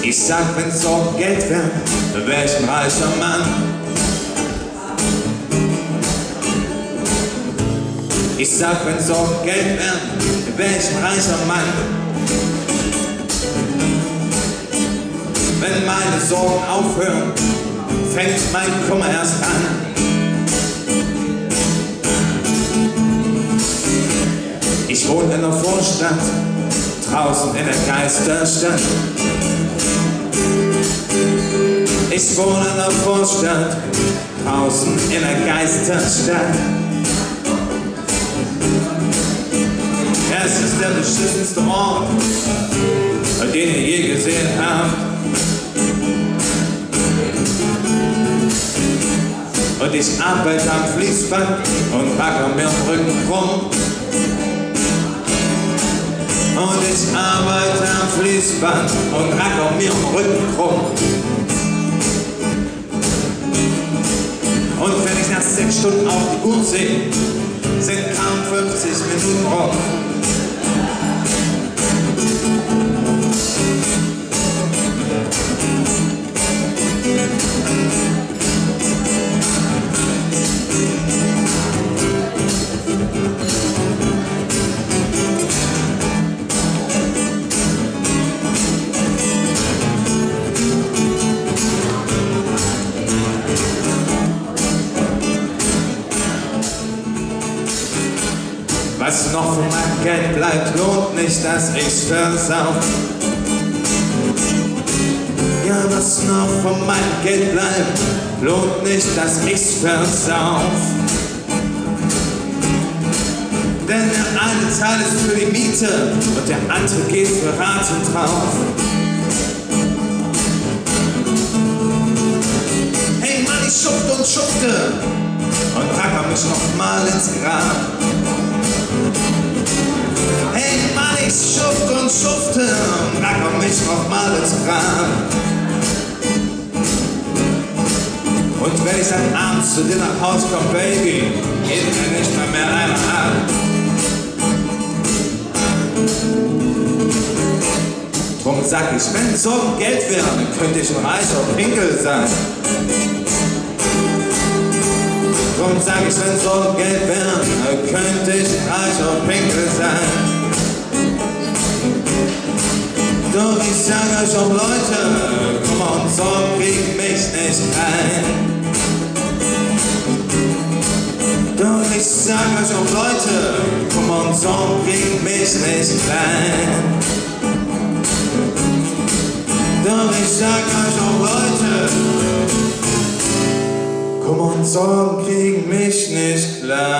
Ich sag, wenn's so Geld wär, wär ich ein reicher Mann. Ich sag, wenn's so Geld wär, wär ich ein reicher Mann. Wenn meine Sorgen aufhören, fängt mein Kummer erst an. Ich wohne in der Vorstadt, draußen in der Geisterstadt. Ich wohne in der Vorstadt, draußen in der Geisterstadt. Es ist der beschissenste Ort, den ihr je gesehen habt. Und ich arbeite am Fließband und packe mir den Rücken krumm. Und ich arbeite am Fließband und racker mir den Rücken krumm. Und wenn ich nach 6 Stunden auf die Uhr sehe, sind kaum 50 Minuten rum. Was noch von meinem Geld bleibt, lohnt nicht, dass ich's versauf. Ja, was noch von meinem Geld bleibt, lohnt nicht, dass ich's versauf. Denn der eine Teil ist für die Miete und der andere geht für Rate drauf. Hey Mann, ich schufte und schufte und racker mich noch mal ins Grab. Hey Mann, ich schufte und schufte und racker mich noch mal ins Grab. Und wenn ich dann abends zu dir nach Haus komm, Baby, geht mir nicht mehr einer ab. Drum sag ich, wenn so Geld wäre, dann könnte ich ein reicher Pinkel sein. Drum sag ich, wenn so Geld wäre, dann könnte ich ein reicher Pinkel sein. Doch ich sag euch auch Leute, komm on, so krieg mich nicht rein. Doch ich sag euch auch Leute, komm on, so krieg mich nicht rein. Doch ich sag euch auch Leute, komm on, Sorgen kriegen mich nicht klein.